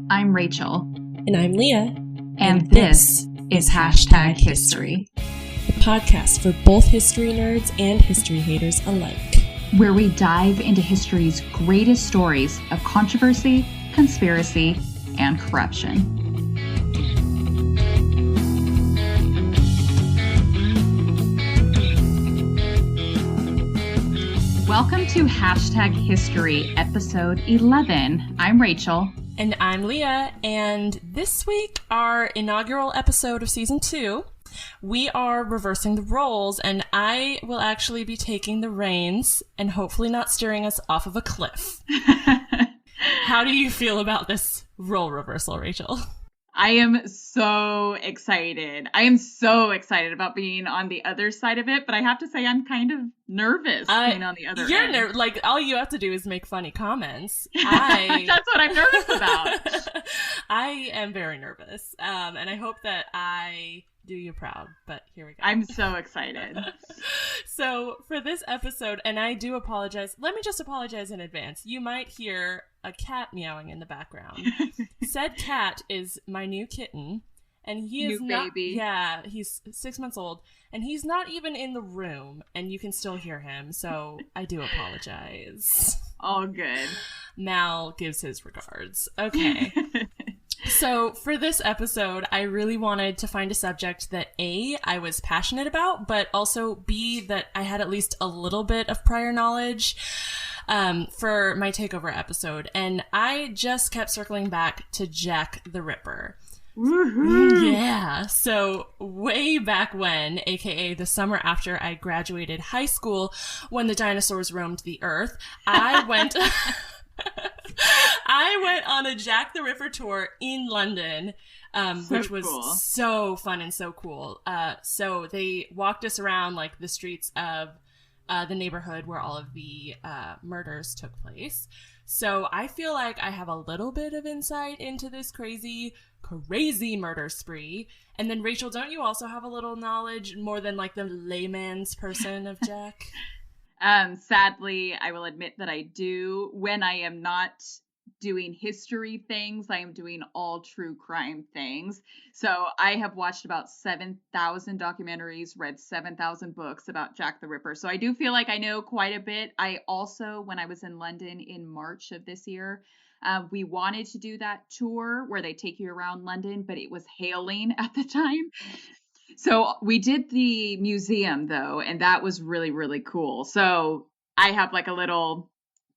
I'm Rachel. And I'm Leah. And this is Hashtag History, the podcast for both history nerds and history haters alike, where we dive into history's greatest stories of controversy, conspiracy, and corruption. Welcome to Hashtag History, episode 11. I'm Rachel. And I'm Leah, and this week, our inaugural episode of Season 2, we are reversing the roles, and I will actually be taking the reins and hopefully not steering us off of a cliff. How do you feel about this role reversal, Rachel? I am so excited. I am so excited about being on the other side of it, but I have to say I'm kind of nervous being on the other end. Like, all you have to do is make funny comments. That's what I'm nervous about. I am very nervous, and I hope that I do you proud, but here we go. I'm so excited. So for this episode, and I do apologize, let me just apologize in advance. You might hear a cat meowing in the background. Said cat is my new kitten, and he is baby. Yeah, he's 6 months old, and he's not even in the room, and you can still hear him, so I do apologize. All good. Mal gives his regards. Okay. So for this episode, I really wanted to find a subject that A, I was passionate about, but also B, that I had at least a little bit of prior knowledge for my takeover episode. And I just kept circling back to Jack the Ripper. Woohoo! Yeah. So way back when, aka the summer after I graduated high school, when the dinosaurs roamed the earth, I went on a Jack the Ripper tour in London, which was so fun and so cool. So they walked us around like the streets of the neighborhood where all of the murders took place. So I feel like I have a little bit of insight into this crazy murder spree. And then Rachel, don't you also have a little knowledge, more than like the layman's person, of Jack? Sadly, I will admit that I do. When I am not doing history things, I am doing all true crime things. So I have watched about 7,000 documentaries, read 7,000 books about Jack the Ripper. So I do feel like I know quite a bit. I also, when I was in London in March of this year, we wanted to do that tour where they take you around London, but it was hailing at the time. So we did the museum, though, and that was really, really cool. So I have like a little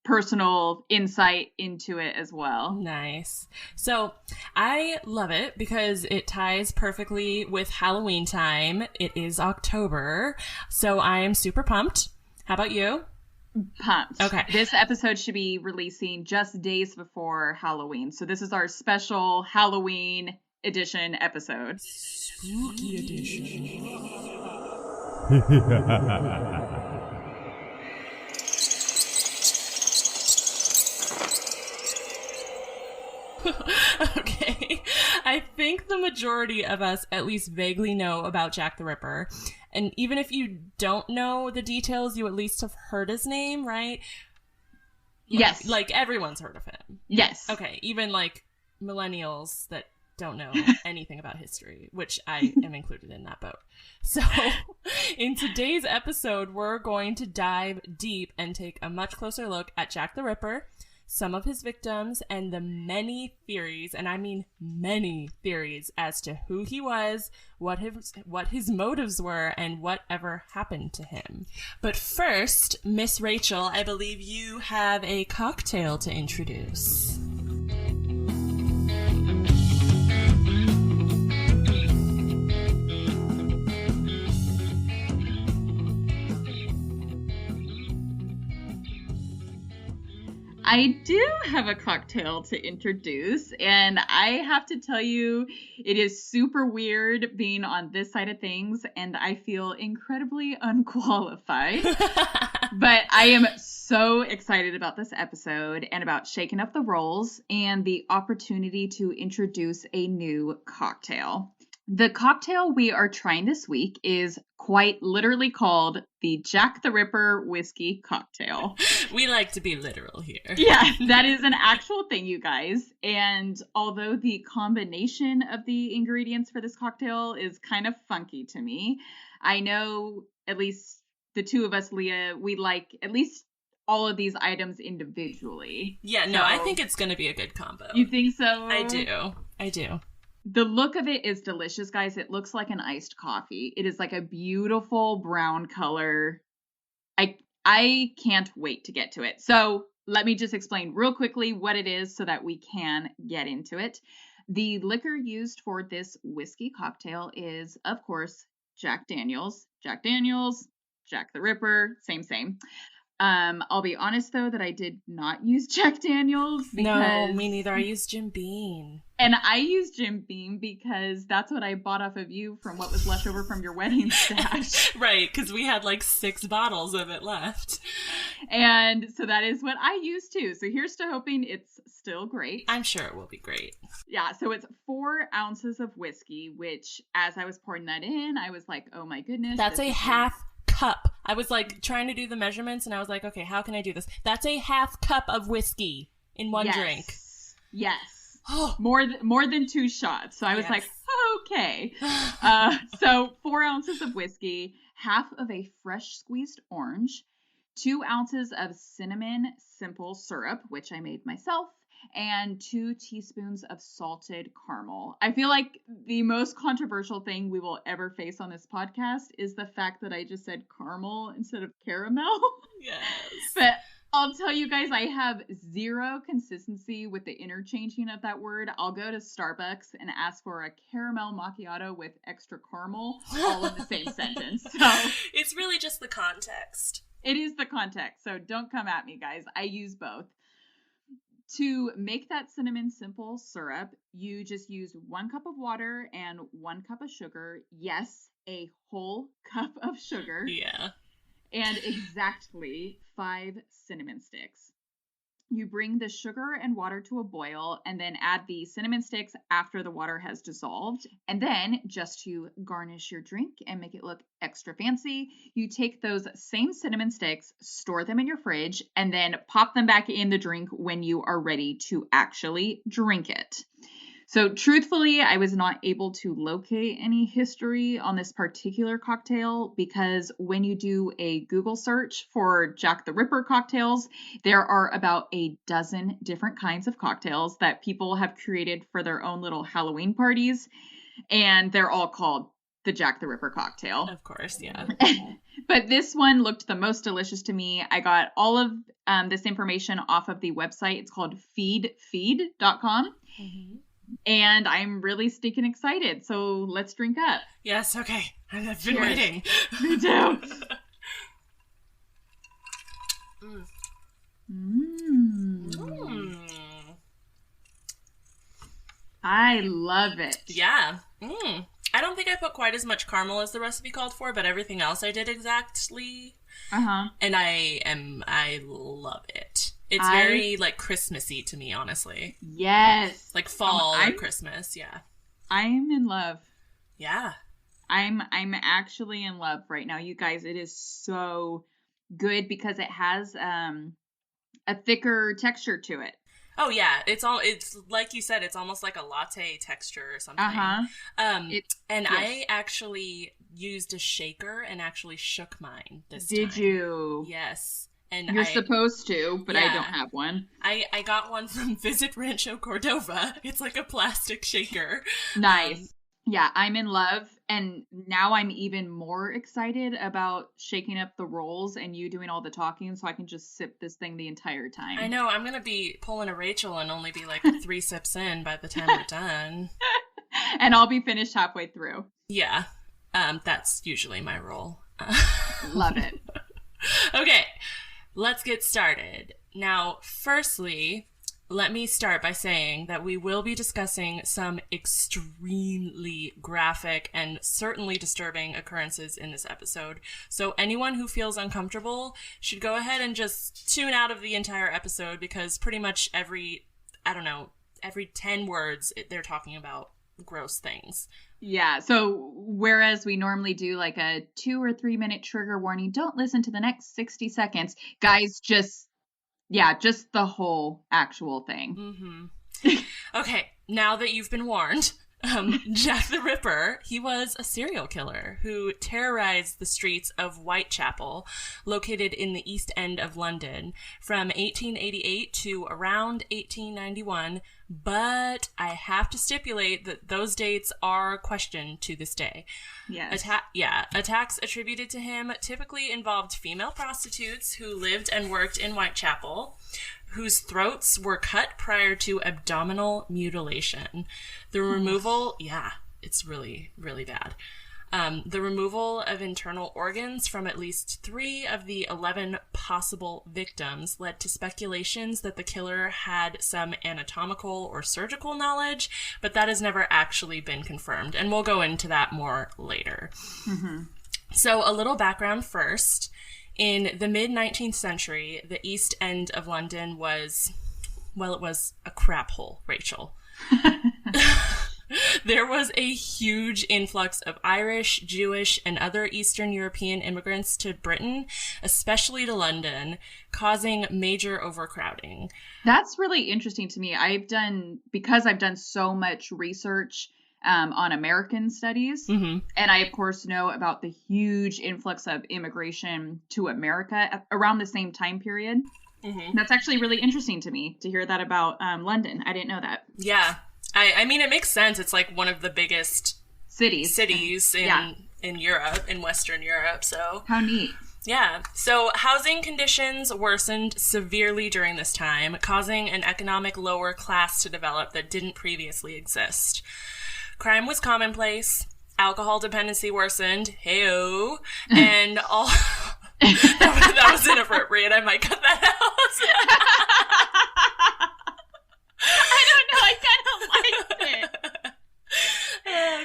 personal insight into it as well. Nice. So I love it because it ties perfectly with Halloween time. It is October, so I am super pumped. How about you? Pumped. Okay. This episode should be releasing just days before Halloween. So this is our special Halloween edition episode. Spooky edition. Okay. I think the majority of us at least vaguely know about Jack the Ripper. And even if you don't know the details, you at least have heard his name, right? Yes. Like everyone's heard of him. Yes. Okay. Even like millennials that don't know anything about history, which I am included in that boat. So in today's episode, we're going to dive deep and take a much closer look at Jack the Ripper, some of his victims, and the many theories, and I mean many theories, as to who he was, what his motives were, and whatever happened to him. But first, Miss Rachel, I believe you have a cocktail to introduce. I do have a cocktail to introduce, and I have to tell you, it is super weird being on this side of things, and I feel incredibly unqualified. But I am so excited about this episode and about shaking up the roles and the opportunity to introduce a new cocktail. The cocktail we are trying this week is quite literally called the Jack the Ripper whiskey cocktail. We like to be literal here. Yeah, that is an actual thing, you guys. And although the combination of the ingredients for this cocktail is kind of funky to me, I know at least the two of us, Leah, we like at least all of these items individually. Yeah, no, I think it's going to be a good combo. You think so? I do. The look of it is delicious, guys. It looks like an iced coffee. It is like a beautiful brown color. I can't wait to get to it. So let me just explain real quickly what it is so that we can get into it. The liquor used for this whiskey cocktail is, of course, Jack Daniels. Jack Daniels, Jack the Ripper, same. I'll be honest, though, that I did not use Jack Daniels. No, me neither. I used Jim Beam. And I used Jim Beam because that's what I bought off of you from what was left over from your wedding stash. Right, because we had like 6 bottles of it left. And so that is what I used too. So here's to hoping it's still great. I'm sure it will be great. Yeah, so it's 4 ounces of whiskey, which as I was pouring that in, I was like, oh my goodness. That's a half cup. I was like trying to do the measurements and I was like, okay, how can I do this? That's a half cup of whiskey in one drink. Yes. More than 2 shots. So I was like, okay. So 4 ounces of whiskey, half of a fresh squeezed orange, 2 ounces of cinnamon simple syrup, which I made myself, and 2 teaspoons of salted caramel. I feel like the most controversial thing we will ever face on this podcast is the fact that I just said caramel instead of caramel. Yes. But I'll tell you guys, I have zero consistency with the interchanging of that word. I'll go to Starbucks and ask for a caramel macchiato with extra caramel, all in the same sentence. So it's really just the context. It is the context. So don't come at me, guys. I use both. To make that cinnamon simple syrup, you just use 1 cup of water and 1 cup of sugar. Yes, a whole cup of sugar. Yeah. And exactly 5 cinnamon sticks. You bring the sugar and water to a boil and then add the cinnamon sticks after the water has dissolved. And then just to garnish your drink and make it look extra fancy, you take those same cinnamon sticks, store them in your fridge, and then pop them back in the drink when you are ready to actually drink it. So truthfully, I was not able to locate any history on this particular cocktail because when you do a Google search for Jack the Ripper cocktails, there are about a dozen different kinds of cocktails that people have created for their own little Halloween parties, and they're all called the Jack the Ripper cocktail. Of course, yeah. But this one looked the most delicious to me. I got all of this information off of the website. It's called feedfeed.com. Mm-hmm. And I'm really stinking excited. So let's drink up. Yes, okay. I've been waiting. Me too. I love it. Yeah. I don't think I put quite as much caramel as the recipe called for, but everything else I did exactly. And I love it. It's very, like, Christmassy to me, honestly. Yes. Like fall or Christmas, yeah. I'm in love. Yeah. I'm actually in love right now. You guys, it is so good because it has a thicker texture to it. Oh, yeah. It's like you said, it's almost like a latte texture or something. I actually used a shaker and actually shook mine this time. Did you? Yes. And you're supposed to, but I don't have one. I got one from Visit Rancho Cordova. It's like a plastic shaker. Nice. Yeah, I'm in love. And now I'm even more excited about shaking up the rolls and you doing all the talking so I can just sip this thing the entire time. I know. I'm going to be pulling a Rachel and only be like 3 sips in by the time we're done. And I'll be finished halfway through. Yeah. That's usually my role. Love it. Okay. Let's get started. Now, firstly, let me start by saying that we will be discussing some extremely graphic and certainly disturbing occurrences in this episode. So anyone who feels uncomfortable should go ahead and just tune out of the entire episode because pretty much every 10 words they're talking about gross things. Yeah. So whereas we normally do like a 2 or 3 minute trigger warning, don't listen to the next 60 seconds. Guys, just the whole actual thing. Mm-hmm. Okay, now that you've been warned, Jack the Ripper, he was a serial killer who terrorized the streets of Whitechapel, located in the East End of London, from 1888 to around 1891, but I have to stipulate that those dates are questioned to this day. Yes. Attacks attributed to him typically involved female prostitutes who lived and worked in Whitechapel, whose throats were cut prior to abdominal mutilation. The removal, it's really, really bad. The removal of internal organs from at least 3 of the 11 possible victims led to speculations that the killer had some anatomical or surgical knowledge, but that has never actually been confirmed, and we'll go into that more later. Mm-hmm. So a little background first. In the mid-19th century, the East End of London was a crap hole, Rachel. There was a huge influx of Irish, Jewish, and other Eastern European immigrants to Britain, especially to London, causing major overcrowding. That's really interesting to me. Because I've done so much research on American studies, mm-hmm. and I, of course, know about the huge influx of immigration to America around the same time period. Mm-hmm. That's actually really interesting to me to hear that about London. I didn't know that. Yeah. I mean, it makes sense. It's like one of the biggest cities in Europe, in Western Europe. So how neat. Yeah. So housing conditions worsened severely during this time, causing an economic lower class to develop that didn't previously exist. Crime was commonplace. Alcohol dependency worsened. Hey-o. And all... that was inappropriate. I might cut that out. I don't know. I kind of liked it.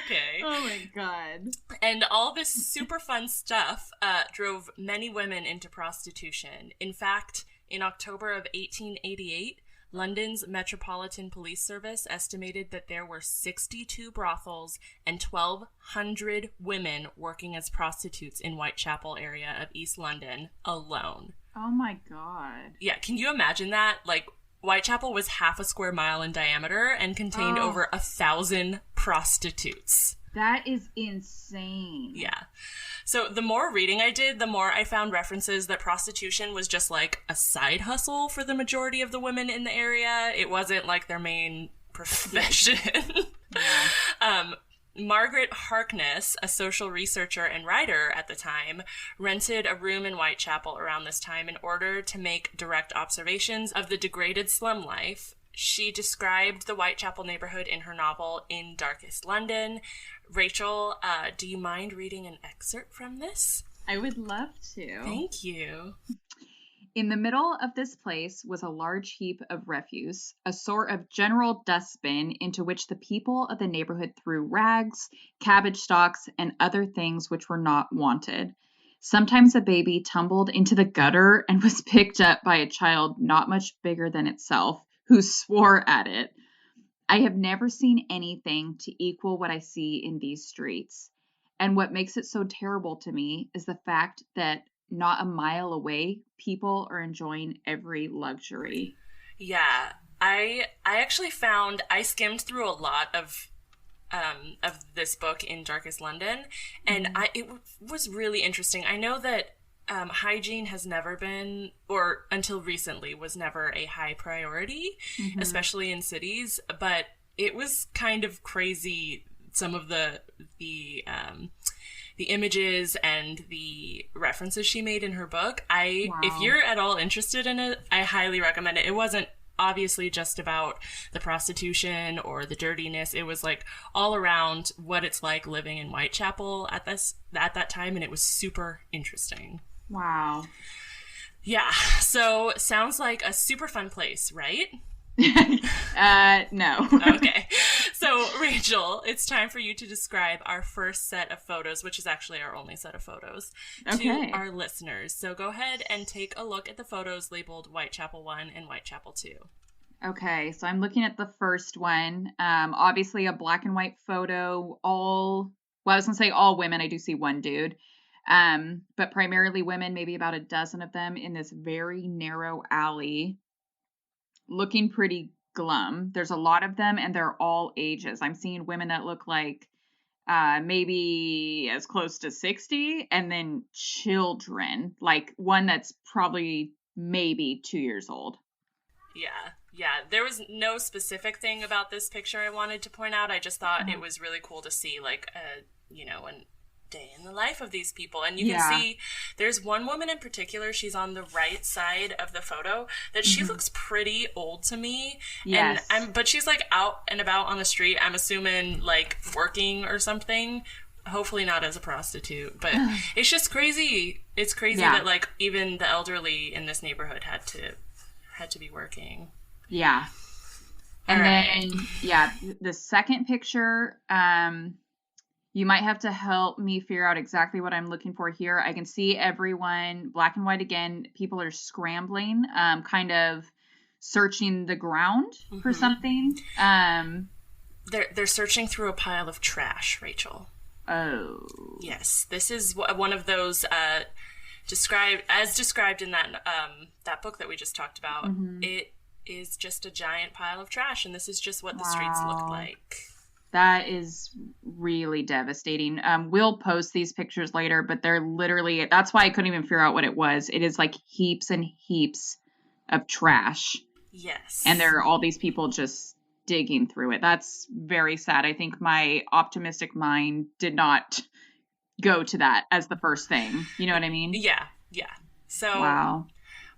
Okay. Oh my god. And all this super fun stuff drove many women into prostitution. In fact, in October of 1888, London's Metropolitan Police Service estimated that there were 62 brothels and 1,200 women working as prostitutes in Whitechapel area of East London alone. Oh my god. Yeah, can you imagine that? Like, Whitechapel was half a square mile in diameter and contained over 1,000 prostitutes. That is insane. Yeah. So the more reading I did, the more I found references that prostitution was just like a side hustle for the majority of the women in the area. It wasn't like their main profession. Yeah. Margaret Harkness, a social researcher and writer at the time, rented a room in Whitechapel around this time in order to make direct observations of the degraded slum life. She described the Whitechapel neighborhood in her novel In Darkest London. Rachel, do you mind reading an excerpt from this? I would love to. Thank you. In the middle of this place was a large heap of refuse, a sort of general dustbin into which the people of the neighborhood threw rags, cabbage stalks, and other things which were not wanted. Sometimes a baby tumbled into the gutter and was picked up by a child not much bigger than itself, who swore at it. I have never seen anything to equal what I see in these streets. And what makes it so terrible to me is the fact that not a mile away, people are enjoying every luxury. Yeah, I actually found, I skimmed through a lot of this book In Darkest London, and it was really interesting. I know that hygiene has never been, or until recently was never a high priority, especially in cities, but it was kind of crazy, some of the images and the references she made in her book. If you're at all interested in it, I highly recommend it. It wasn't obviously just about the prostitution or the dirtiness. It was like all around what it's like living in Whitechapel at that time, and it was super interesting. Wow. Yeah. So sounds like a super fun place, right? No. Okay. So, Rachel, it's time for you to describe our first set of photos, which is actually our only set of photos, to our listeners. So go ahead and take a look at the photos labeled Whitechapel 1 and Whitechapel 2. Okay, so I'm looking at the first one. Obviously a black and white photo, well, I was gonna say all women. I do see one dude. But primarily women, maybe about a dozen of them in this very narrow alley, looking pretty glum. There's a lot of them and they're all ages. I'm seeing women that look like maybe as close to 60, and then children, like one that's probably maybe 2 years old. Yeah, yeah. There was no specific thing about this picture I wanted to point out. I just thought it was really cool to see, like, a day in the life of these people. And you can Yeah. see there's one woman in particular, she's on the right side of the photo, that she looks pretty old to me. Yes. But she's like out and about on the street, I'm assuming like working or something. Hopefully not as a prostitute, but it's just crazy. It's crazy Yeah. that like even the elderly in this neighborhood had to be working. Yeah. And All then, right. yeah, the second picture, you might have to help me figure out exactly what I'm looking for here. I can see everyone, black and white again. People are scrambling, kind of searching the ground for something. They're searching through a pile of trash, Rachel. Oh. Yes, this is one of those described in that book that we just talked about. It is just a giant pile of trash, and this is just what the streets look like. That is really devastating. We'll post these pictures later, but they're literally, that's why I couldn't even figure out what it was. It is like heaps and heaps of trash. Yes. And there are all these people just digging through it. That's very sad. I think my optimistic mind did not go to that as the first thing. You know what I mean? Yeah, yeah. So Wow.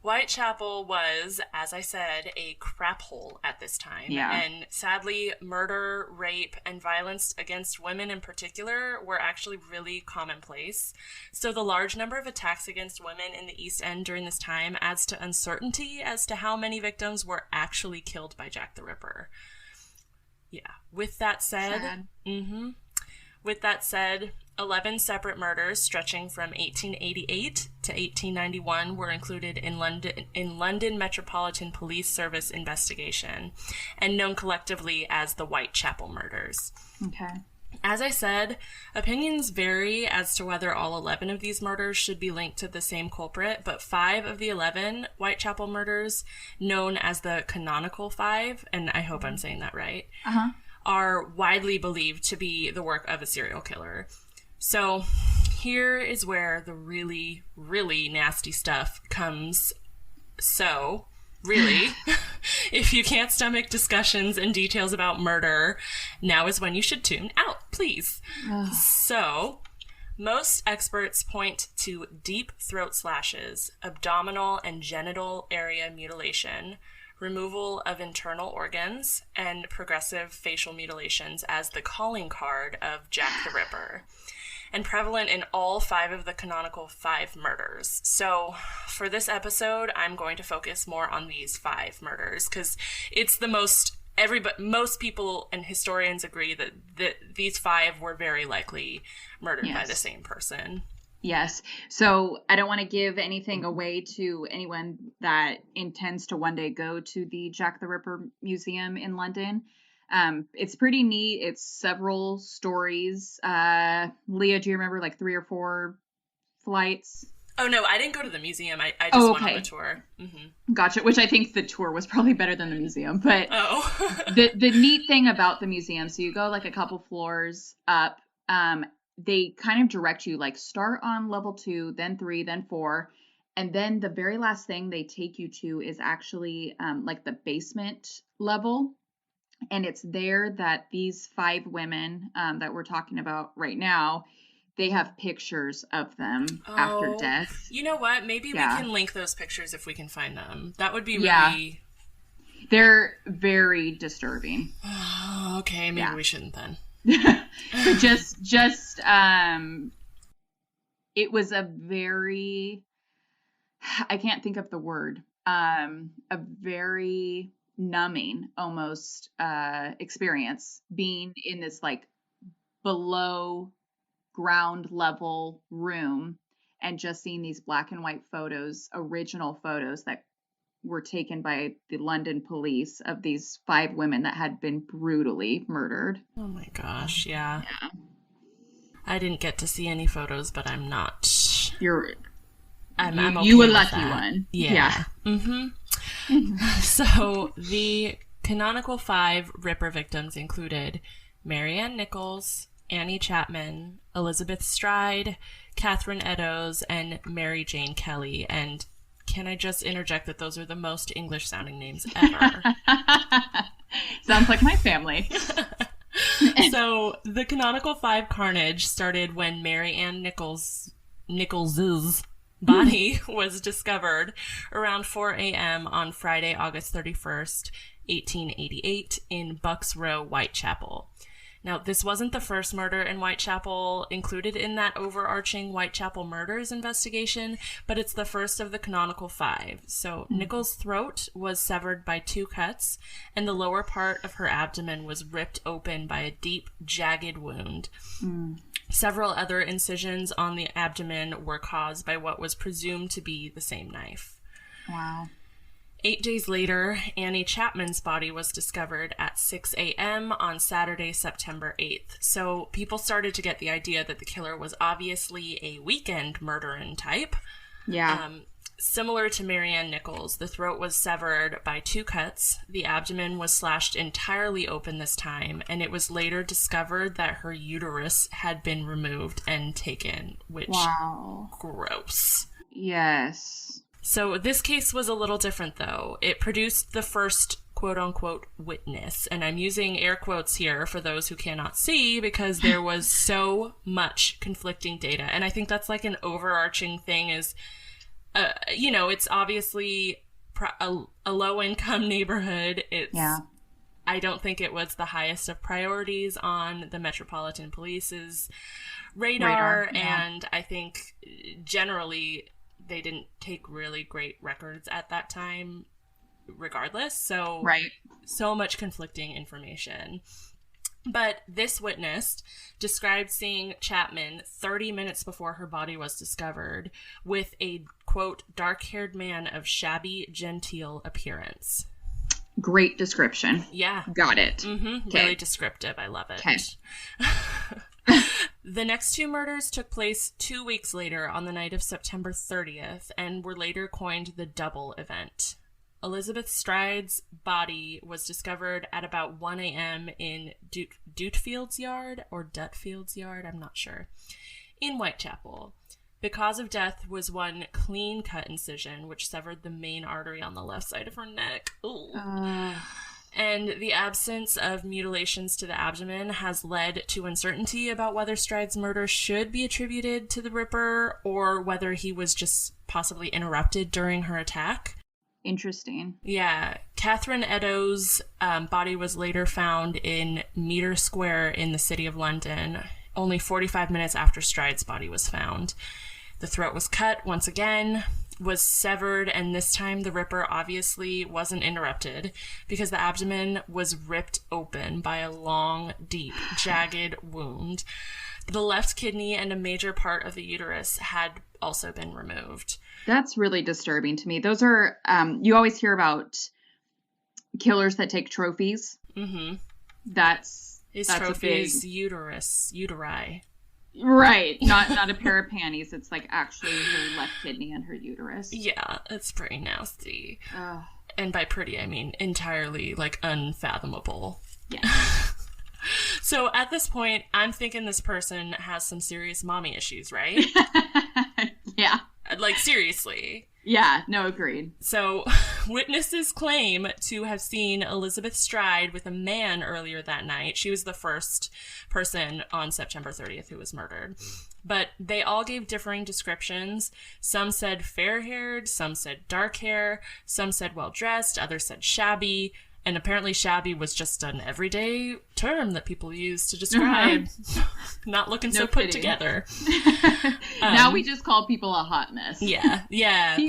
Whitechapel was, as I said, a crap hole at this time. Yeah. And sadly, murder, rape, and violence against women in particular were actually really commonplace. So the large number of attacks against women in the East End during this time adds to uncertainty as to how many victims were actually killed by Jack the Ripper. Yeah. With that said, With that said, 11 separate murders stretching from 1888 to 1891 were included in London Metropolitan Police Service investigation and known collectively as the Whitechapel murders. Okay. As I said, opinions vary as to whether all 11 of these murders should be linked to the same culprit, but 5 of the 11 Whitechapel murders, known as the canonical 5, and I hope I'm saying that right, are widely believed to be the work of a serial killer. So here is where the really, really nasty stuff comes. So, really, if you can't stomach discussions and details about murder, now is when you should tune out, please. So, most experts point to deep throat slashes, abdominal and genital area mutilation, removal of internal organs, and progressive facial mutilations as the calling card of Jack the Ripper, and prevalent in all 5 of the canonical 5 murders. So for this episode, I'm going to focus more on these 5 murders because it's the most most people and historians agree that these 5 were very likely murdered by the same person. Yes. So I don't want to give anything away to anyone that intends to one day go to the Jack the Ripper Museum in London. It's pretty neat. It's several stories. Leah, do you remember like 3 or 4 flights? Oh, no, I didn't go to the museum. I just went on the tour. Gotcha. Which I think the tour was probably better than the museum. But Oh. the neat thing about the museum, so you go like a couple floors up, they kind of direct you like start on level 2, then 3, then 4. And then the very last thing they take you to is actually like the basement level. And it's there that these 5 women that we're talking about right now, they have pictures of them after death. You know what? Maybe we can link those pictures if we can find them. That would be really... Yeah. They're very disturbing. Okay, maybe we shouldn't then. But just it was a very, I can't think of the word, a very numbing almost experience being in this like below ground level room and just seeing these black and white photos, original photos that were taken by the London police of these 5 women that had been brutally murdered. Oh my gosh, yeah. Yeah. I didn't get to see any photos, but I'm not. I'm okay you a with lucky that. one. Yeah. So the canonical 5 Ripper victims included Marianne Nichols, Annie Chapman, Elizabeth Stride, Catherine Eddowes, and Mary Jane Kelly. And can I just interject that those are the most English-sounding names ever? Sounds like my family. So the canonical 5 carnage started when Mary Ann Nichols's body was discovered around 4 a.m. on Friday, August 31st, 1888 in Bucks Row, Whitechapel. Now, this wasn't the first murder in Whitechapel included in that overarching Whitechapel murders investigation, but it's the first of the canonical 5. So Nichols' throat was severed by 2 cuts, and the lower part of her abdomen was ripped open by a deep, jagged wound. Several other incisions on the abdomen were caused by what was presumed to be the same knife. Wow. 8 days later, Annie Chapman's body was discovered at 6 a.m. on Saturday, September 8th. So people started to get the idea that the killer was obviously a weekend murdering type. Yeah. Similar to Marianne Nichols, the throat was severed by 2 cuts. The abdomen was slashed entirely open this time, and it was later discovered that her uterus had been removed and taken, which... Wow. Gross. Yes. So this case was a little different, though. It produced the first quote-unquote witness, and I'm using air quotes here for those who cannot see because there was so much conflicting data. And I think that's like an overarching thing is, it's obviously a low-income neighborhood. I don't think it was the highest of priorities on the Metropolitan Police's radar. And I think generally... they didn't take really great records at that time regardless. So, so much conflicting information. But this witness described seeing Chapman 30 minutes before her body was discovered with a, quote, dark-haired man of shabby, genteel appearance. Great description. Yeah. Got it. Mm-hmm. Okay. Really descriptive. I love it. Okay. The next 2 murders took place 2 weeks later on the night of September 30th and were later coined the double event. Elizabeth Stride's body was discovered at about 1 a.m. in Dutfield's Yard, I'm not sure, in Whitechapel. The cause of death was one clean-cut incision, which severed the main artery on the left side of her neck. And the absence of mutilations to the abdomen has led to uncertainty about whether Stride's murder should be attributed to the Ripper or whether he was just possibly interrupted during her attack. Interesting. Yeah. Catherine Eddowes' body was later found in Meter Square in the City of London, only 45 minutes after Stride's body was found. The throat was cut once again, was severed, and this time the Ripper obviously wasn't interrupted because the abdomen was ripped open by a long, deep, jagged wound. The left kidney and a major part of the uterus had also been removed. That's really disturbing to me. Those are, you always hear about killers that take trophies. Mm-hmm. That's trophy is uteri. Right. Not a pair of panties. It's like actually her left kidney and her uterus. Yeah, it's pretty nasty. And by pretty, I mean entirely, like, unfathomable. Yeah. So at this point, I'm thinking this person has some serious mommy issues, right? Yeah. Like, seriously. Yeah, no, agreed. So, witnesses claim to have seen Elizabeth Stride with a man earlier that night. She was the first person on September 30th who was murdered. But they all gave differing descriptions. Some said fair-haired, some said dark hair, some said well-dressed, others said shabby. And apparently shabby was just an everyday term that people use to describe not looking so put together. Now we just call people a hot mess. Yeah, yes.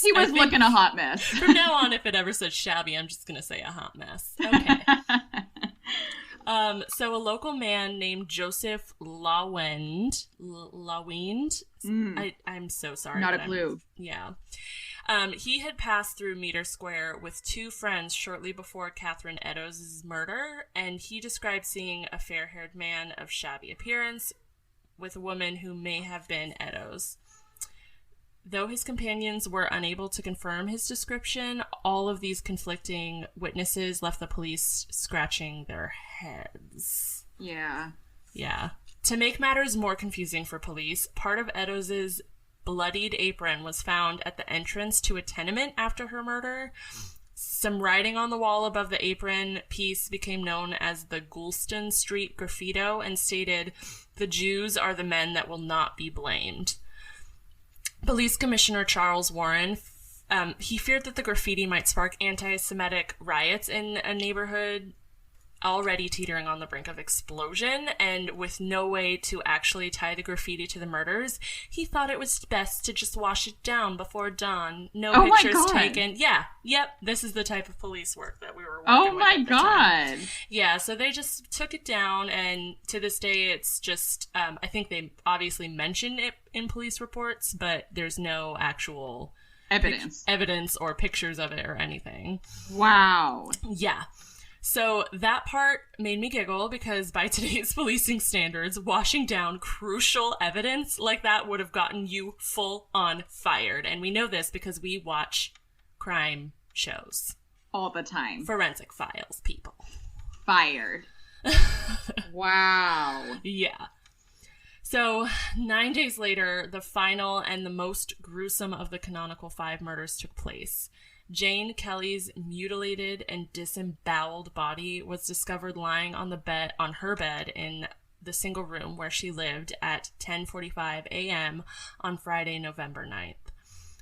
He was looking a hot mess. From now on, if it ever says shabby, I'm just going to say a hot mess. Okay. So a local man named Joseph Lawend, I'm so sorry. Not a clue. He had passed through Meter Square with two friends shortly before Catherine Eddowes' murder, and he described seeing a fair-haired man of shabby appearance with a woman who may have been Eddowes. Though his companions were unable to confirm his description, all of these conflicting witnesses left the police scratching their heads. Yeah. Yeah. To make matters more confusing for police, part of Eddowes' bloodied apron was found at the entrance to a tenement after her murder. Some writing on the wall above the apron piece became known as the Goulston Street Graffito and stated, "The Jews are the men that will not be blamed." Police Commissioner Charles Warren, he feared that the graffiti might spark anti-Semitic riots in a neighborhood already teetering on the brink of explosion, and with no way to actually tie the graffiti to the murders, he thought it was best to just wash it down before dawn. No pictures taken. Yeah, yep, this is the type of police work that we were working with at the time. Yeah, so they just took it down, and to this day it's just, I think they obviously mention it in police reports, but there's no actual evidence or pictures of it or anything. Wow. Yeah. So that part made me giggle because by today's policing standards, washing down crucial evidence like that would have gotten you full on fired. And we know this because we watch crime shows. All the time. Forensic Files, people. Fired. Wow. Yeah. So 9 days later, the final and the most gruesome of the canonical 5 murders took place. Jane Kelly's mutilated and disemboweled body was discovered lying on her bed in the single room where she lived at 10:45 a.m. on Friday, November 9th.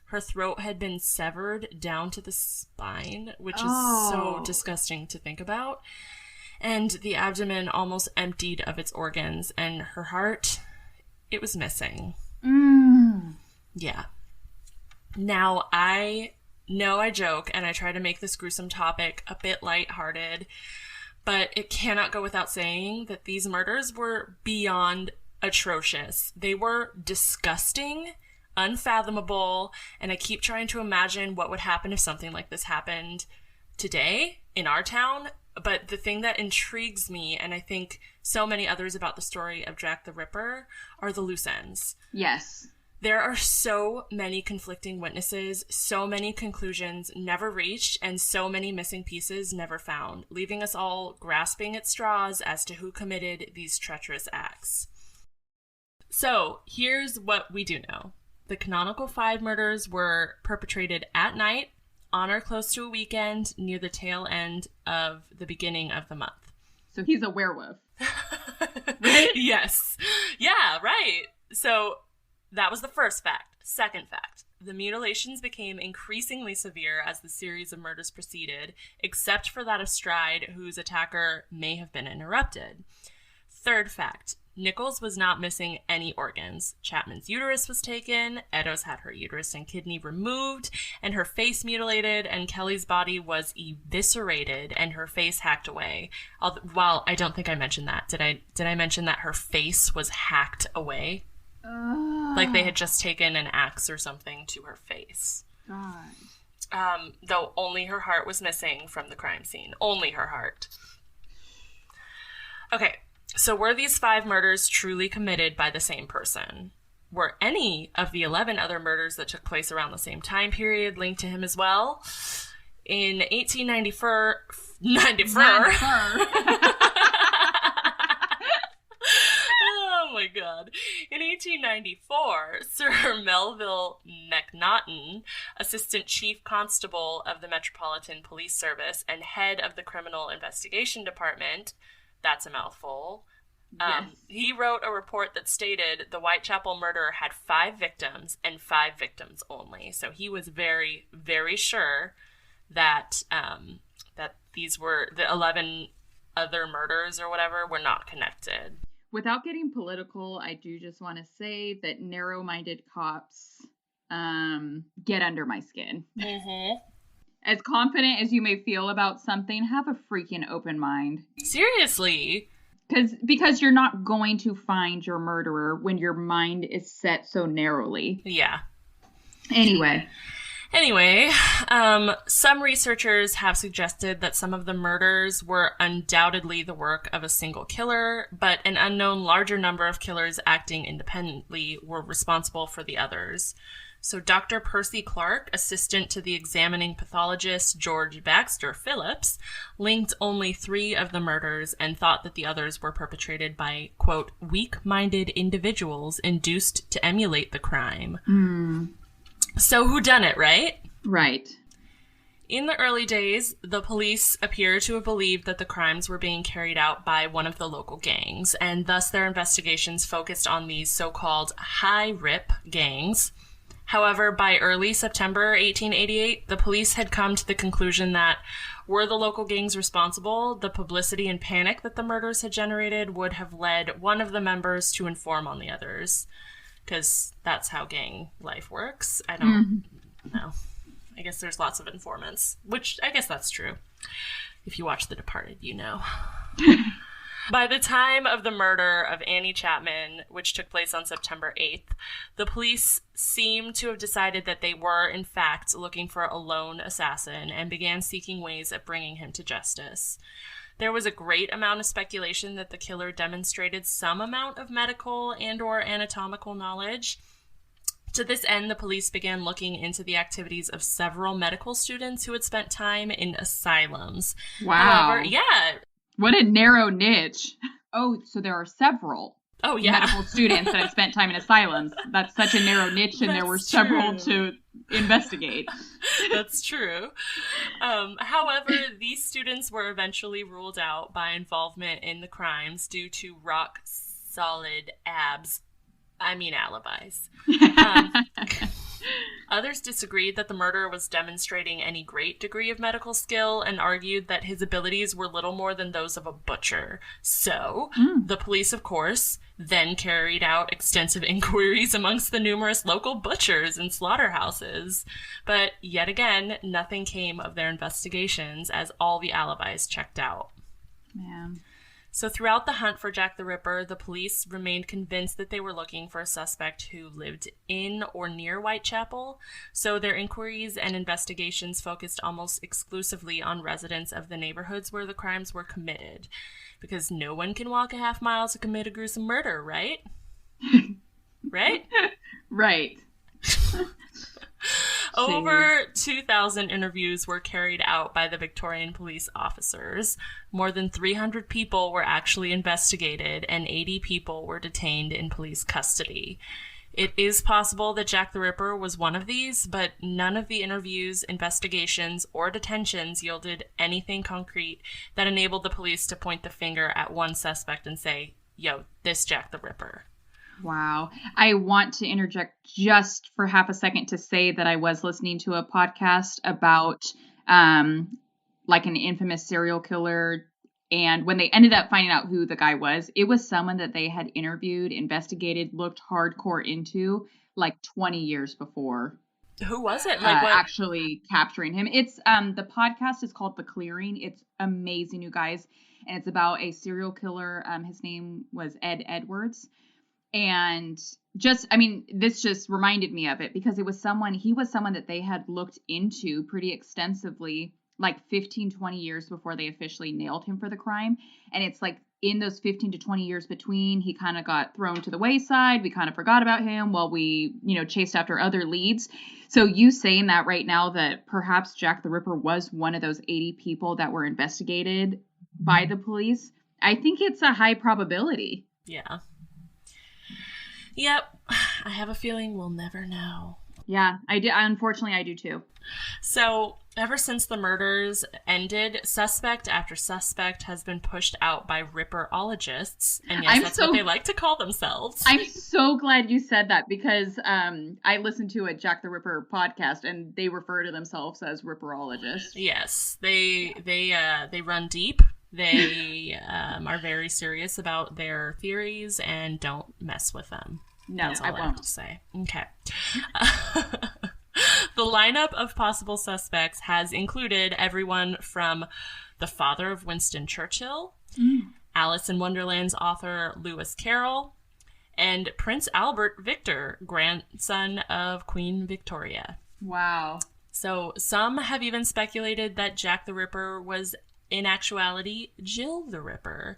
Her throat had been severed down to the spine, which is so disgusting to think about, and the abdomen almost emptied of its organs, and her heart, it was missing. Yeah. Now, I joke and I try to make this gruesome topic a bit lighthearted, but it cannot go without saying that these murders were beyond atrocious. They were disgusting, unfathomable, and I keep trying to imagine what would happen if something like this happened today in our town. But the thing that intrigues me, and I think so many others about the story of Jack the Ripper, are the loose ends. Yes. There are so many conflicting witnesses, so many conclusions never reached, and so many missing pieces never found, leaving us all grasping at straws as to who committed these treacherous acts. So, here's what we do know. The canonical 5 murders were perpetrated at night, on or close to a weekend, near the tail end of the beginning of the month. So he's a werewolf. Right? Yes. Yeah, right. So that was the first fact. Second fact, the mutilations became increasingly severe as the series of murders proceeded, except for that of Stride, whose attacker may have been interrupted. Third fact, Nichols was not missing any organs. Chapman's uterus was taken, Eddowes had her uterus and kidney removed, and her face mutilated, and Kelly's body was eviscerated and her face hacked away. Well, I don't think I mentioned that. Did I mention that her face was hacked away? Like they had just taken an axe or something to her face. God. Though only her heart was missing from the crime scene. Only her heart. Okay, so were these 5 murders truly committed by the same person? Were any of the 11 other murders that took place around the same time period linked to him as well? In 1894... Oh my god. In 1894, Sir Melville McNaughton, Assistant Chief Constable of the Metropolitan Police Service and head of the Criminal Investigation Department, that's a mouthful, Yes. He wrote a report that stated the Whitechapel murder had 5 victims and 5 victims only. So he was very, very sure that that these were the 11 other murders or whatever were not connected. Without getting political, I do just want to say that narrow-minded cops get under my skin. Mm-hmm. as confident as you may feel about something, have a freaking open mind. Seriously. Because you're not going to find your murderer when your mind is set so narrowly. Yeah. Anyway, some researchers have suggested that some of the murders were undoubtedly the work of a single killer, but an unknown larger number of killers acting independently were responsible for the others. So Dr. Percy Clark, assistant to the examining pathologist George Baxter Phillips, linked only 3 of the murders and thought that the others were perpetrated by, quote, weak-minded individuals induced to emulate the crime. So whodunit, right? Right. In the early days, the police appear to have believed that the crimes were being carried out by one of the local gangs, and thus their investigations focused on these so-called high-rip gangs. However, by early September 1888, the police had come to the conclusion that were the local gangs responsible, the publicity and panic that the murders had generated would have led one of the members to inform on the others. Because that's how gang life works. I don't know. I guess there's lots of informants, which I guess that's true. If you watch The Departed, you know. By the time of the murder of Annie Chapman, which took place on September 8th, the police seemed to have decided that they were, in fact, looking for a lone assassin and began seeking ways of bringing him to justice. There was a great amount of speculation that the killer demonstrated some amount of medical and or anatomical knowledge. To this end, the police began looking into the activities of several medical students who had spent time in asylums. Wow. However, yeah. What a narrow niche. Oh, so there are several medical students that have spent time in asylums. That's such a narrow niche, and there were several to investigate. That's true. However, these students were eventually ruled out by involvement in the crimes due to rock-solid alibis. Others disagreed that the murderer was demonstrating any great degree of medical skill and argued that his abilities were little more than those of a butcher. So, the police, of course, then carried out extensive inquiries amongst the numerous local butchers and slaughterhouses. But yet again, nothing came of their investigations as all the alibis checked out. Man. So throughout the hunt for Jack the Ripper, the police remained convinced that they were looking for a suspect who lived in or near Whitechapel. So their inquiries and investigations focused almost exclusively on residents of the neighborhoods where the crimes were committed. Because no one can walk a half mile to commit a gruesome murder, right? Right? Right. Over 2,000 interviews were carried out by the Victorian police officers. More than 300 people were actually investigated, and 80 people were detained in police custody. It is possible that Jack the Ripper was one of these, but none of the interviews, investigations, or detentions yielded anything concrete that enabled the police to point the finger at one suspect and say, yo, this Jack the Ripper. Wow. I want to interject just for half a second to say that I was listening to a podcast about like an infamous serial killer. And when they ended up finding out who the guy was, it was someone that they had interviewed, investigated, looked hardcore into like 20 years before. Who was it? Actually capturing him. It's the podcast is called The Clearing. It's amazing, you guys. And it's about a serial killer. His name was Ed Edwards. And this just reminded me of it because he was someone that they had looked into pretty extensively, like 15, 20 years before they officially nailed him for the crime. And it's like in those 15 to 20 years between, he kind of got thrown to the wayside. We kind of forgot about him while we, chased after other leads. So you saying that right now that perhaps Jack the Ripper was one of those 80 people that were investigated by the police, I think it's a high probability. Yeah. Yep. I have a feeling we'll never know. Yeah, I do. Unfortunately, I do too. So, ever since the murders ended, suspect after suspect has been pushed out by Ripperologists. And yes, that's what they like to call themselves. I'm so glad you said that because I listened to a Jack the Ripper podcast and they refer to themselves as Ripperologists. Yes, they run deep. They are very serious about their theories and don't mess with them. No, that's all I won't. have to say. Okay. The lineup of possible suspects has included everyone from the father of Winston Churchill, Alice in Wonderland's author Lewis Carroll, and Prince Albert Victor, grandson of Queen Victoria. Wow. So some have even speculated that Jack the Ripper was in actuality Jill the Ripper.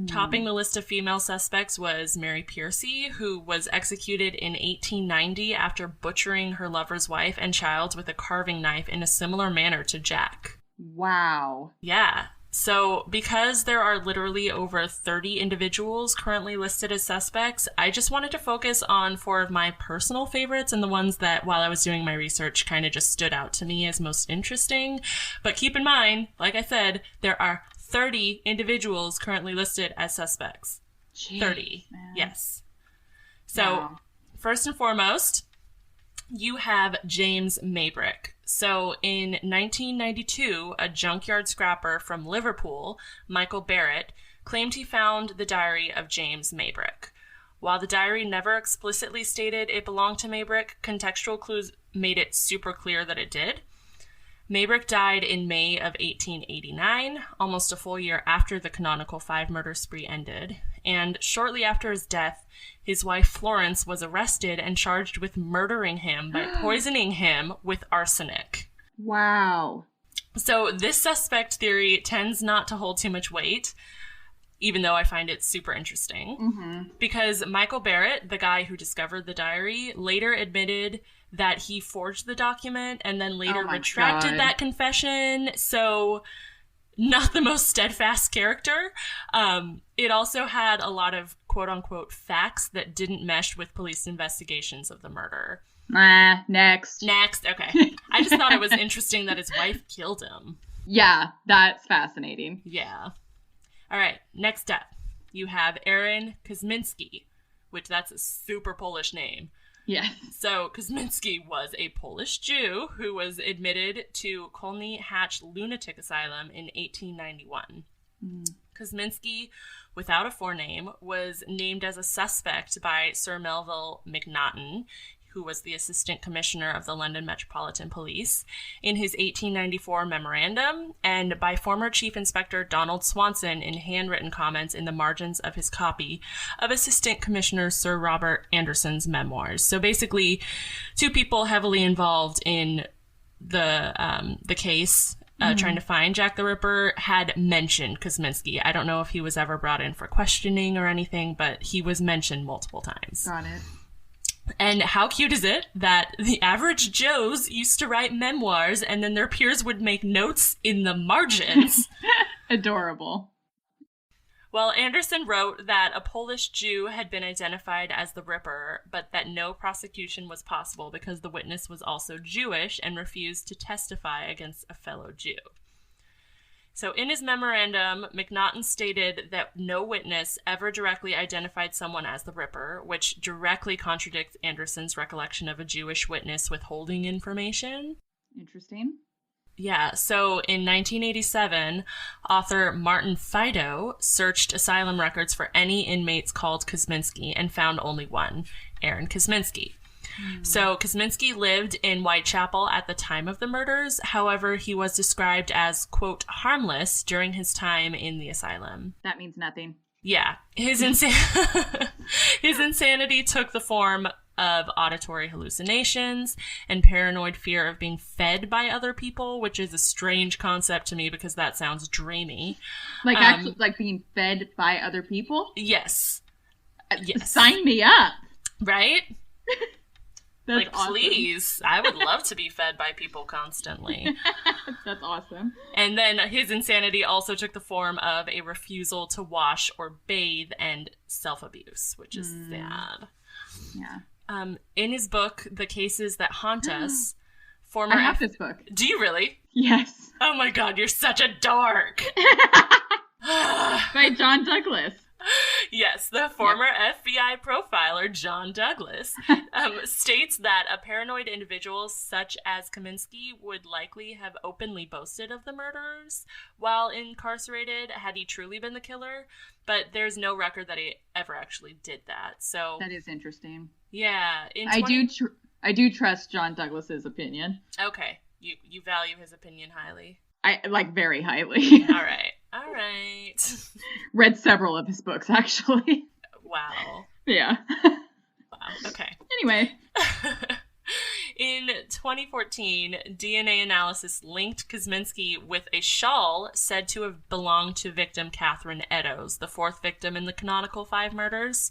Topping the list of female suspects was Mary Piercy, who was executed in 1890 after butchering her lover's wife and child with a carving knife in a similar manner to Jack. Wow. Yeah. So because there are literally over 30 individuals currently listed as suspects, I just wanted to focus on 4 of my personal favorites and the ones that, while I was doing my research, kind of just stood out to me as most interesting. But keep in mind, like I said, there are 30 individuals currently listed as suspects. Jeez, 30. man. Yes. So, First and foremost, you have James Maybrick. So in 1992, a junkyard scrapper from Liverpool, Michael Barrett, claimed he found the diary of James Maybrick. While the diary never explicitly stated it belonged to Maybrick, contextual clues made it super clear that it did. Maybrick died in May of 1889, almost a full year after the canonical 5-murder spree ended. And shortly after his death, his wife Florence was arrested and charged with murdering him by poisoning him with arsenic. Wow. So this suspect theory tends not to hold too much weight, even though I find it super interesting. Because Michael Barrett, the guy who discovered the diary, later admitted that he forged the document and then later retracted that confession. So not the most steadfast character. It also had a lot of quote-unquote facts that didn't mesh with police investigations of the murder. Next. Okay. I just thought it was interesting that his wife killed him. Yeah, that's fascinating. Yeah. All right, next up, you have Aaron Kosminski, which that's a super Polish name. Yes. So Kosminski was a Polish Jew who was admitted to Colney Hatch Lunatic Asylum in 1891. Kosminski, without a forename, was named as a suspect by Sir Melville Macnaghten, who was the Assistant Commissioner of the London Metropolitan Police, in his 1894 memorandum, and by former Chief Inspector Donald Swanson in handwritten comments in the margins of his copy of Assistant Commissioner Sir Robert Anderson's memoirs. So basically, 2 people heavily involved in the case, trying to find Jack the Ripper, had mentioned Kosminski. I don't know if he was ever brought in for questioning or anything, but he was mentioned multiple times. Got it. And how cute is it that the average Joes used to write memoirs and then their peers would make notes in the margins? Adorable. Well, Anderson wrote that a Polish Jew had been identified as the Ripper, but that no prosecution was possible because the witness was also Jewish and refused to testify against a fellow Jew. So in his memorandum, Macnaghten stated that no witness ever directly identified someone as the Ripper, which directly contradicts Anderson's recollection of a Jewish witness withholding information. Interesting. Yeah, so in 1987, author Martin Fido searched asylum records for any inmates called Kosminski and found only one, Aaron Kosminski. So Kosminski lived in Whitechapel at the time of the murders. However, he was described as, quote, harmless during his time in the asylum. That means nothing. Yeah. His insanity took the form of auditory hallucinations and paranoid fear of being fed by other people, which is a strange concept to me because that sounds dreamy. Like actually, like being fed by other people? Yes. Yes. Sign me up. Right? That's like, awesome. Please, I would love to be fed by people constantly. That's awesome. And then his insanity also took the form of a refusal to wash or bathe and self-abuse, which is sad. Yeah. In his book, The Cases That Haunt Us, former... I have this book. Do you really? Yes. Oh my god, you're such a dork! By John Douglas. Yes, the former FBI profiler, John Douglas, states that a paranoid individual such as Kosminski would likely have openly boasted of the murders while incarcerated had he truly been the killer, but there's no record that he ever actually did that. So that is interesting. Yeah. I do trust John Douglas's opinion. Okay. You value his opinion highly. I like very highly. All right. All right. Read several of his books, actually. Wow. Yeah. Wow. Okay. Anyway. In 2014, DNA analysis linked Kosminski with a shawl said to have belonged to victim Catherine Eddowes, the fourth victim in the canonical 5 murders,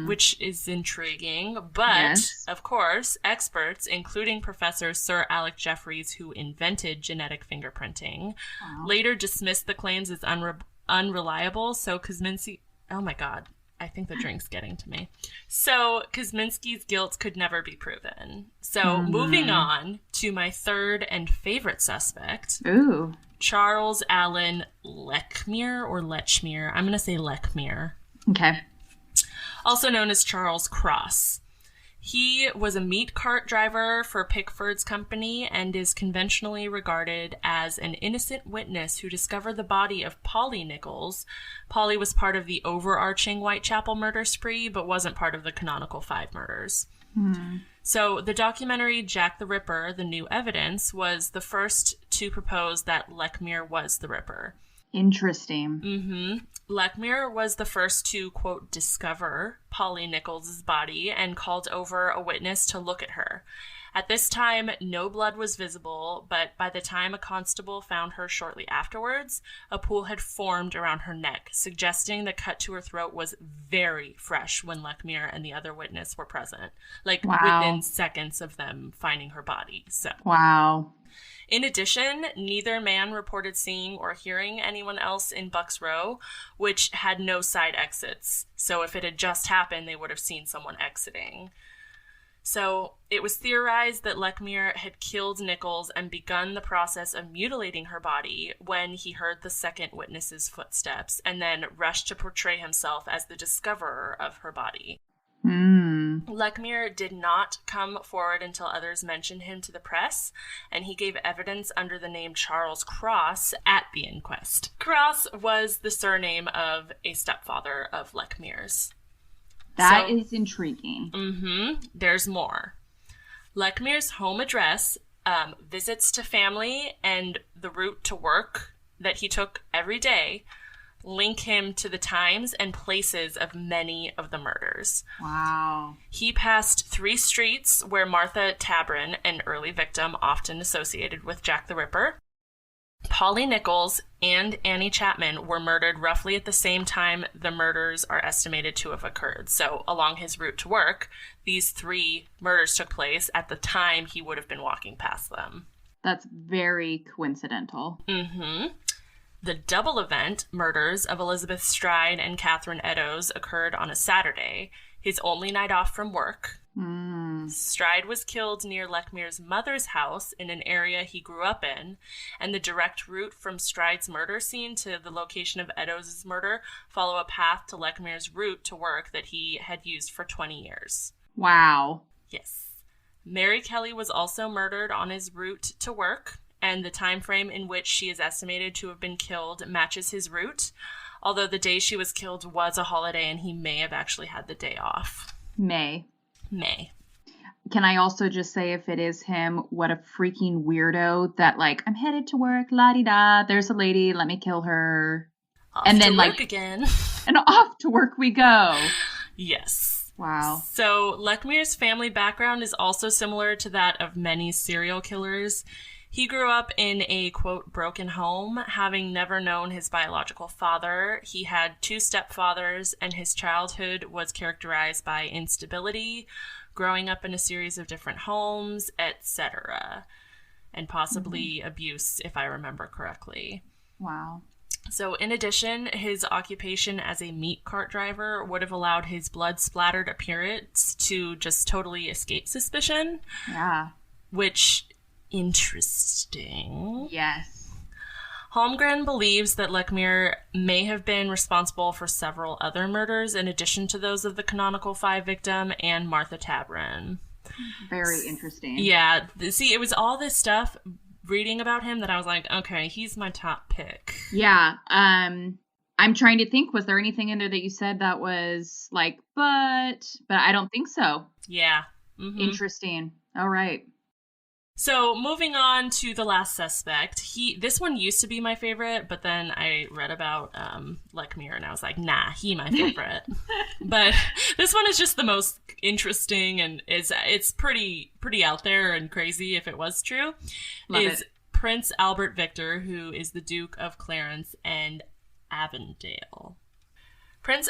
which is intriguing. But, of course, experts, including Professor Sir Alec Jeffreys, who invented genetic fingerprinting, later dismissed the claims as unreliable, so Kosminski... Oh my god. I think the drink's getting to me. So, Kosminski's guilt could never be proven. So, moving on to my third and favorite suspect. Ooh. Charles Allen Lechmere, or Lechmere. I'm going to say Lechmere. Okay. Also known as Charles Cross. He was a meat cart driver for Pickford's company and is conventionally regarded as an innocent witness who discovered the body of Polly Nichols. Polly was part of the overarching Whitechapel murder spree, but wasn't part of the canonical 5 murders. So the documentary Jack the Ripper, The New Evidence, was the first to propose that Lechmere was the Ripper. Interesting. Lechmere was the first to, quote, discover Polly Nichols' body and called over a witness to look at her. At this time, no blood was visible, but by the time a constable found her shortly afterwards, a pool had formed around her neck, suggesting the cut to her throat was very fresh when Lechmere and the other witness were present. Like, within seconds of them finding her body. So. Wow. In addition, neither man reported seeing or hearing anyone else in Bucks Row, which had no side exits. So if it had just happened, they would have seen someone exiting. So it was theorized that Lechmere had killed Nichols and begun the process of mutilating her body when he heard the second witness's footsteps and then rushed to portray himself as the discoverer of her body. Lechmere did not come forward until others mentioned him to the press, and he gave evidence under the name Charles Cross at the inquest. Cross was the surname of a stepfather of Lechmere's. That is intriguing. There's more. Lechmere's home address, visits to family, and the route to work that he took every day link him to the times and places of many of the murders. Wow. He passed 3 streets where Martha Tabron, an early victim often associated with Jack the Ripper, Polly Nichols, and Annie Chapman were murdered roughly at the same time the murders are estimated to have occurred. So along his route to work, these 3 murders took place at the time he would have been walking past them. That's very coincidental. The double event murders of Elizabeth Stride and Catherine Eddowes occurred on a Saturday, his only night off from work. Stride was killed near Lechmere's mother's house in an area he grew up in, and the direct route from Stride's murder scene to the location of Eddowes' murder follow a path to Lechmere's route to work that he had used for 20 years. Wow. Yes. Mary Kelly was also murdered on his route to work, and the time frame in which she is estimated to have been killed matches his route, although the day she was killed was a holiday and he may have actually had the day off. May. Can I also just say, if it is him, what a freaking weirdo that, like, I'm headed to work, la-di-da, there's a lady, let me kill her. Off and then, like, again. And off to work we go. Yes. Wow. So Lechmere's family background is also similar to that of many serial killers. He grew up in a, quote, broken home, having never known his biological father. He had 2 stepfathers, and his childhood was characterized by instability, growing up in a series of different homes, etc., and possibly abuse, if I remember correctly. Wow. So in addition, his occupation as a meat cart driver would have allowed his blood-splattered appearance to just totally escape suspicion. Yeah. Which... interesting. Yes. Holmgren believes that Lechmere may have been responsible for several other murders in addition to those of the canonical 5 victim and Martha Tabron. Very interesting. Yeah. See, it was all this stuff reading about him that I was like, okay, he's my top pick. Yeah. I'm trying to think, was there anything in there that you said that was like, but I don't think so. Yeah. Mm-hmm. Interesting. All right. So moving on to the last suspect, this one used to be my favorite, but then I read about Lekmir and I was like, nah, he my favorite. But this one is just the most interesting, and it's pretty out there and crazy if it was true. Love is it. Prince Albert Victor, who is the Duke of Clarence and Avondale. Prince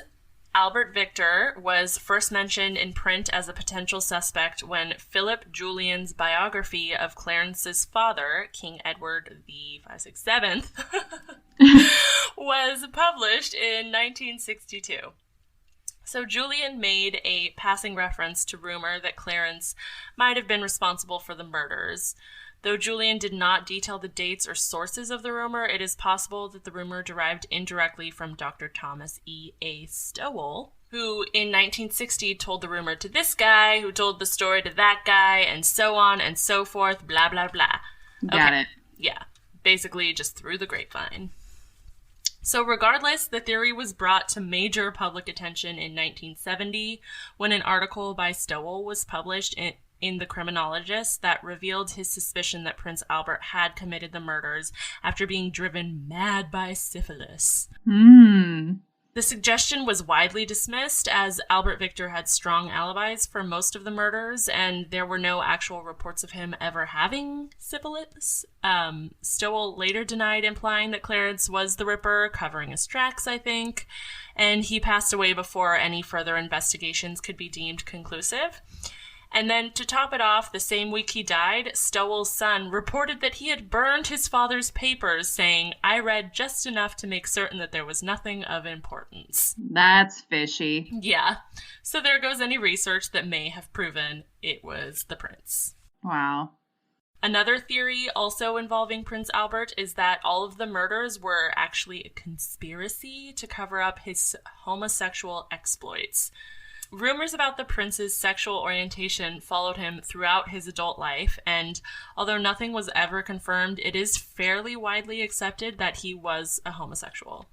Albert Victor was first mentioned in print as a potential suspect when Philip Julian's biography of Clarence's father, King Edward VII, was published in 1962. So Julian made a passing reference to rumor that Clarence might have been responsible for the murders. Though Julian did not detail the dates or sources of the rumor, it is possible that the rumor derived indirectly from Dr. Thomas E. A. Stowell, who in 1960 told the rumor to this guy, who told the story to that guy, and so on and so forth, blah, blah, blah. Got it. Yeah, basically just through the grapevine. So regardless, the theory was brought to major public attention in 1970 when an article by Stowell was published in The Criminologist that revealed his suspicion that Prince Albert had committed the murders after being driven mad by syphilis. The suggestion was widely dismissed as Albert Victor had strong alibis for most of the murders, and there were no actual reports of him ever having syphilis. Stowell later denied implying that Clarence was the Ripper, covering his tracks, I think, and he passed away before any further investigations could be deemed conclusive. And then, to top it off, the same week he died, Stowell's son reported that he had burned his father's papers, saying, "I read just enough to make certain that there was nothing of importance." That's fishy. Yeah. So there goes any research that may have proven it was the prince. Wow. Another theory also involving Prince Albert is that all of the murders were actually a conspiracy to cover up his homosexual exploits. Rumors about the prince's sexual orientation followed him throughout his adult life, and although nothing was ever confirmed, it is fairly widely accepted that he was a homosexual.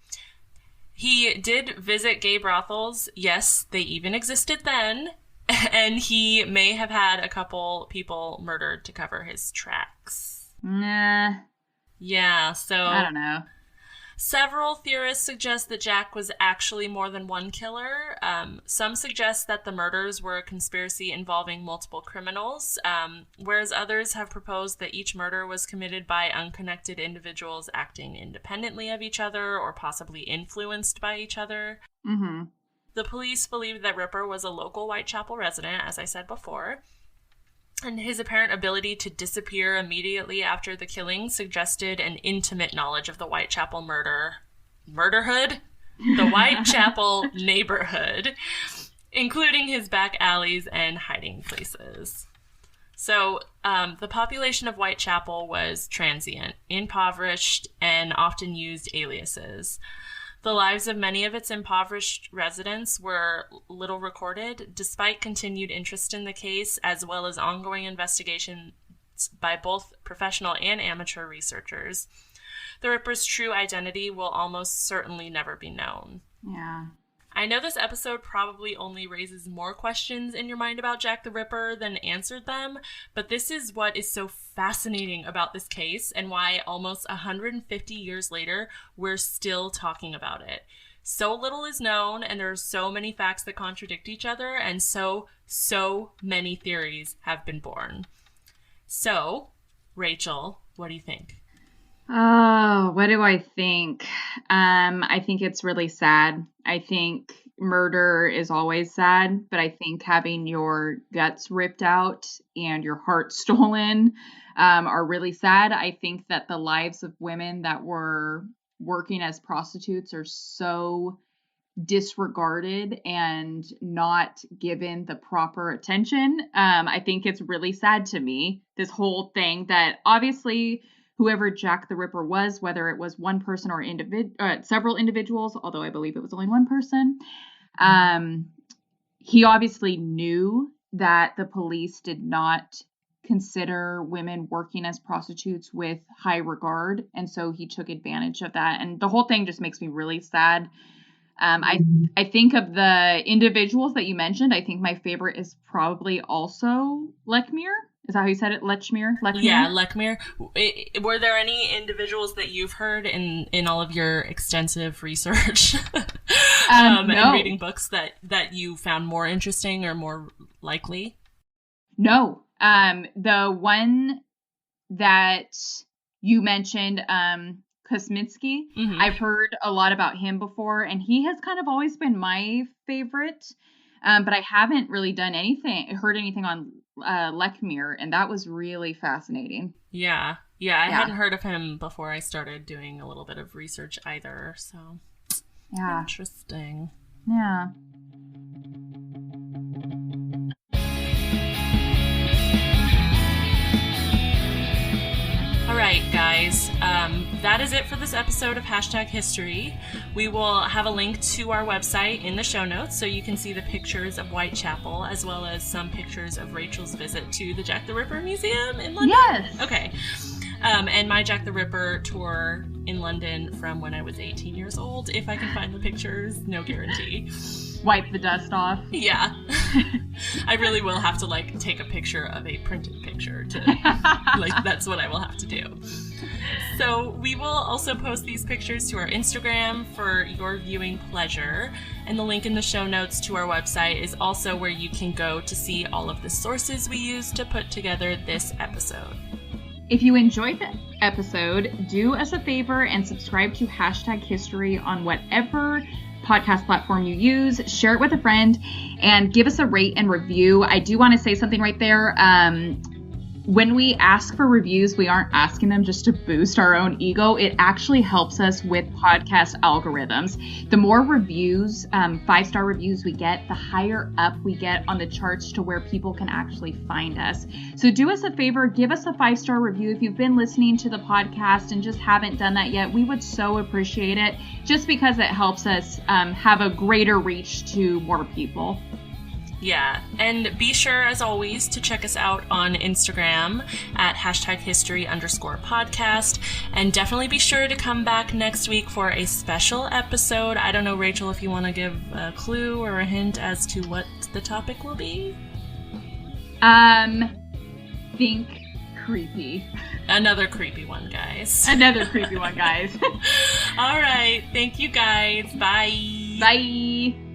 He did visit gay brothels. Yes, they even existed then, and he may have had a couple people murdered to cover his tracks. Nah. Yeah, so I don't know. Several theorists suggest that Jack was actually more than one killer. Some suggest that the murders were a conspiracy involving multiple criminals, whereas others have proposed that each murder was committed by unconnected individuals acting independently of each other or possibly influenced by each other. Mm-hmm. The police believed that Ripper was a local Whitechapel resident, as I said before, and his apparent ability to disappear immediately after the killing suggested an intimate knowledge of the Whitechapel murderhood? The Whitechapel neighborhood, including his back alleys and hiding places. So, the population of Whitechapel was transient, impoverished, and often used aliases. The lives of many of its impoverished residents were little recorded, despite continued interest in the case, as well as ongoing investigations by both professional and amateur researchers. The Ripper's true identity will almost certainly never be known. Yeah. I know this episode probably only raises more questions in your mind about Jack the Ripper than answered them, but this is what is so fascinating about this case and why almost 150 years later, we're still talking about it. So little is known, and there are so many facts that contradict each other, and so many theories have been born. So, Rachel, what do you think? Oh, what do I think? I think it's really sad. I think murder is always sad, but I think having your guts ripped out and your heart stolen are really sad. I think that the lives of women that were working as prostitutes are so disregarded and not given the proper attention. I think it's really sad to me, this whole thing that obviously whoever Jack the Ripper was, whether it was one person or several individuals, although I believe it was only one person, he obviously knew that the police did not consider women working as prostitutes with high regard, and so he took advantage of that. And the whole thing just makes me really sad. I think of the individuals that you mentioned, I think my favorite is probably also Lechmere. Is that how you said it? Lechmere? Yeah, Lechmere. Were there any individuals that you've heard in all of your extensive research No. and reading books that you found more interesting or more likely? No. The one that you mentioned, Kosminski, Mm-hmm. I've heard a lot about him before, and he has kind of always been my favorite. But I haven't really heard anything on Lechmere, and that was really fascinating. Yeah. I hadn't heard of him before I started doing a little bit of research either. So interesting. Yeah. All right, guys, that is it for this episode of #History. We will have a link to our website in the show notes so you can see the pictures of Whitechapel as well as some pictures of Rachel's visit to the Jack the Ripper Museum in London. Yes. Okay. And my Jack the Ripper tour in London from when I was 18 years old. If I can find the pictures, no guarantee. Wipe the dust off. Yeah. I really will have to take a picture of a printed picture to that's what I will have to do. So we will also post these pictures to our Instagram for your viewing pleasure, and the link in the show notes to our website is also where you can go to see all of the sources we used to put together this episode. If you enjoyed the episode, do us a favor and subscribe to #History on whatever podcast platform you use. Share it with a friend and give us a rate and review. I do want to say something right there. When we ask for reviews, we aren't asking them just to boost our own ego. It actually helps us with podcast algorithms. The more reviews, 5-star reviews we get, the higher up we get on the charts to where people can actually find us. So do us a favor, give us a 5-star review. If you've been listening to the podcast and just haven't done that yet, we would so appreciate it, just because it helps us have a greater reach to more people. Yeah, and be sure, as always, to check us out on Instagram at #History_podcast, and definitely be sure to come back next week for a special episode. I don't know, Rachel, if you want to give a clue or a hint as to what the topic will be? Think creepy. Another creepy one, guys. Another creepy one, guys. All right, thank you, guys. Bye. Bye.